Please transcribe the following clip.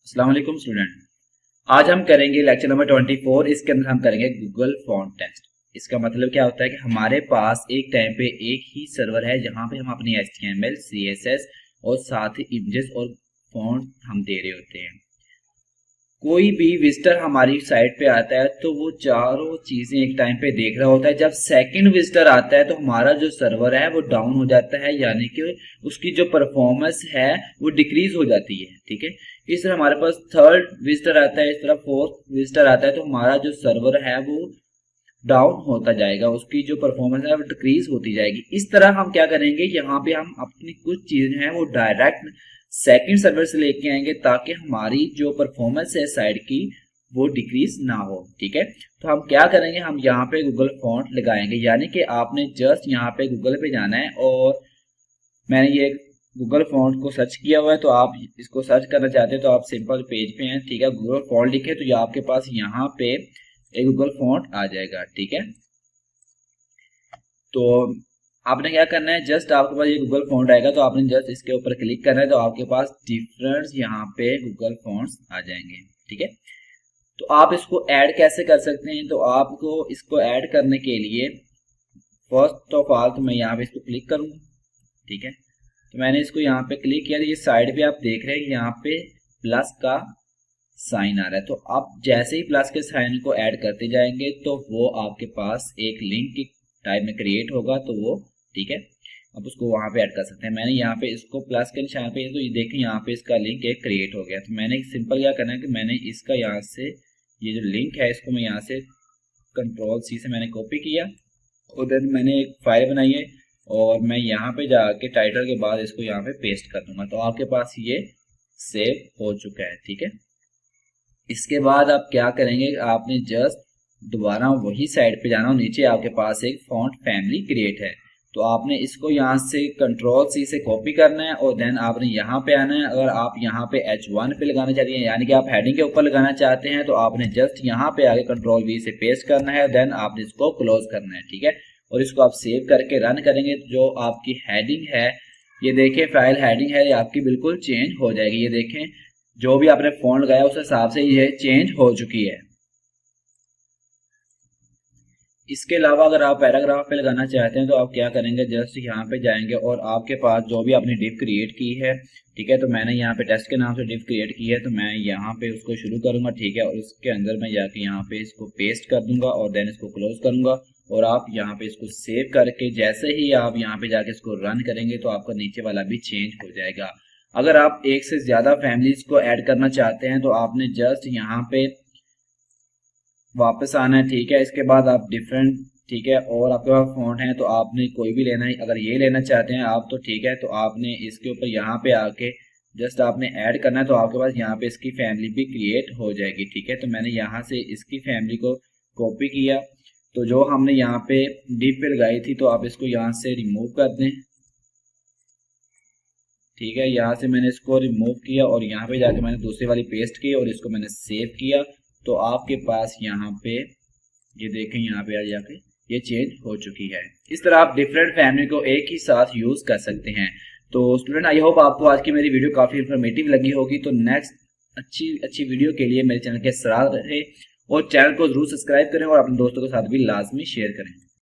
अस्सलाम वालेकुम स्टूडेंट। आज हम करेंगे लेक्चर नंबर 24। इसके अंदर हम करेंगे गूगल फॉन्ट टेस्ट। इसका मतलब क्या होता है कि हमारे पास एक टाइम पे एक ही सर्वर है जहां पे हम अपनी HTML, CSS और साथ ही इमेजेस और फॉन्ट हम दे रहे होते हैं। कोई भी विजिटर हमारी साइट पे आता है तो वो चारों चीजें एक टाइम पे देख रहा होता है। जब सेकंड विजिटर आता है तो हमारा जो सर्वर है वो डाउन हो जाता है, यानी कि उसकी जो परफॉर्मेंस है वो डिक्रीज हो जाती है। ठीक है, इस तरह हमारे पास थर्ड विजिटर आता है, इस तरह फोर्थ विजिटर आता है तो हमारा जो सर्वर है वो डाउन होता जाएगा, उसकी जो परफॉर्मेंस है वो डिक्रीज होती जाएगी। इस तरह हम क्या करेंगे, यहाँ पे हम अपनी कुछ चीजें हैं वो डायरेक्ट सेकंड सर्वर से लेके आएंगे ताकि हमारी जो परफॉर्मेंस है साइड की वो डिक्रीज ना हो। ठीक है, तो हम क्या करेंगे, हम यहाँ पे गूगल फॉन्ट लगाएंगे, यानी कि आपने जस्ट यहाँ पे गूगल पे जाना है और मैंने ये गूगल फॉन्ट को सर्च किया हुआ है। तो आप इसको सर्च करना चाहते हैं तो आप सिंपल पेज पे हैं, ठीक है, गूगल फॉन्ट लिखे तो ये आपके पास यहाँ पे एक गूगल फॉन्ट आ जाएगा। ठीक है, तो आपने क्या करना है, जस्ट आपके पास ये गूगल फॉन्ट आएगा तो आपने जस्ट इसके ऊपर क्लिक करना है तो आपके पास डिफरेंट यहाँ पे गूगल फॉन्ट्स आ जाएंगे। ठीक है, तो आप इसको ऐड कैसे कर सकते हैं, तो आपको इसको ऐड करने के लिए फर्स्ट ऑफ ऑल तो मैं यहाँ पे इसको क्लिक करूंगा। ठीक है, तो मैंने इसको यहाँ पे क्लिक किया, ये साइड पे आप देख रहे हैं यहाँ पे प्लस का साइन आ रहा है। तो आप जैसे ही प्लस के साइन को ऐड करते जाएंगे तो वो आपके पास एक लिंक की टाइप में क्रिएट होगा, तो वो ठीक है आप उसको वहां पे ऐड कर सकते हैं। मैंने यहाँ पे इसको प्लस के निशान पे तो ये देखें यहाँ पे इसका लिंक एक क्रिएट हो गया। तो मैंने सिंपल क्या करना है कि मैंने इसका यहाँ से ये जो लिंक है इसको मैं यहाँ से Ctrl+C से मैंने कॉपी किया और देन मैंने एक फाइल बनाई है और मैं यहाँ पे जाके टाइटल के बाद इसको यहाँ पे पेस्ट कर दूंगा तो आपके पास ये सेव हो चुका है। ठीक है, इसके बाद आप क्या करेंगे, आपने जस्ट दोबारा वही साइड पे जाना और नीचे आपके पास एक फॉन्ट फैमिली क्रिएट है तो आपने इसको यहाँ से Ctrl+C से कॉपी करना है और देन आपने यहाँ पे आना है। अगर आप यहाँ पे H1 पे लगाना चाहते हैं यानी कि आप हेडिंग के ऊपर लगाना चाहते हैं तो आपने जस्ट यहाँ पे आगे Ctrl+V से पेस्ट करना है, देन आपने इसको क्लोज करना है। ठीक है, और इसको आप सेव करके रन करेंगे तो जो आपकी हेडिंग है ये देखें, फाइल हेडिंग है ये आपकी बिल्कुल चेंज हो जाएगी। ये देखें जो भी आपने फॉन्ट लगाया उस हिसाब से ये चेंज हो चुकी है। इसके अलावा अगर आप पैराग्राफ पे लगाना चाहते हैं तो आप क्या करेंगे, जस्ट यहाँ पे जाएंगे और आपके पास जो भी आपने डिव क्रिएट की है, ठीक है, तो मैंने यहाँ पे टेस्ट के नाम से डिव क्रिएट की है तो मैं यहाँ पे उसको शुरू करूंगा। ठीक है, और उसके अंदर मैं जाके यहाँ पे इसको पेस्ट कर दूंगा और देन इसको क्लोज करूंगा और आप यहाँ पे इसको सेव करके जैसे ही आप यहाँ पे जाके इसको रन करेंगे तो आपका नीचे वाला भी चेंज हो जाएगा। अगर आप एक से ज्यादा फैमिलीज को ऐड करना चाहते हैं तो आपने जस्ट यहाँ पे वापस आना है। ठीक है, इसके बाद आप डिफरेंट, ठीक है, और आपके पास फॉन्ट है तो आपने कोई भी लेना है। अगर ये लेना चाहते हैं आप तो ठीक है, तो आपने इसके ऊपर यहाँ पे आके जस्ट आपने ऐड करना है तो आपके पास यहाँ पे इसकी फैमिली भी क्रिएट हो जाएगी। ठीक है, तो मैंने यहाँ से इसकी फैमिली को कॉपी किया तो जो हमने यहाँ पे डिव पे लगाई थी तो आप इसको यहाँ से रिमूव कर दें। ठीक है, यहाँ से मैंने इसको रिमूव किया और यहाँ पे जाके मैंने दूसरी वाली पेस्ट की और इसको मैंने सेव किया तो आपके पास यहाँ पे ये देखें यहाँ पे आ जाके ये चेंज हो चुकी है। इस तरह आप डिफरेंट फैमिली को एक ही साथ यूज कर सकते हैं। तो स्टूडेंट आई होप आपको आज की मेरी वीडियो काफी इंफॉर्मेटिव लगी होगी। तो नेक्स्ट अच्छी वीडियो के लिए मेरे चैनल के साथ रहे और चैनल को जरूर सब्सक्राइब करें और अपने दोस्तों के साथ भी लाजमी शेयर करें।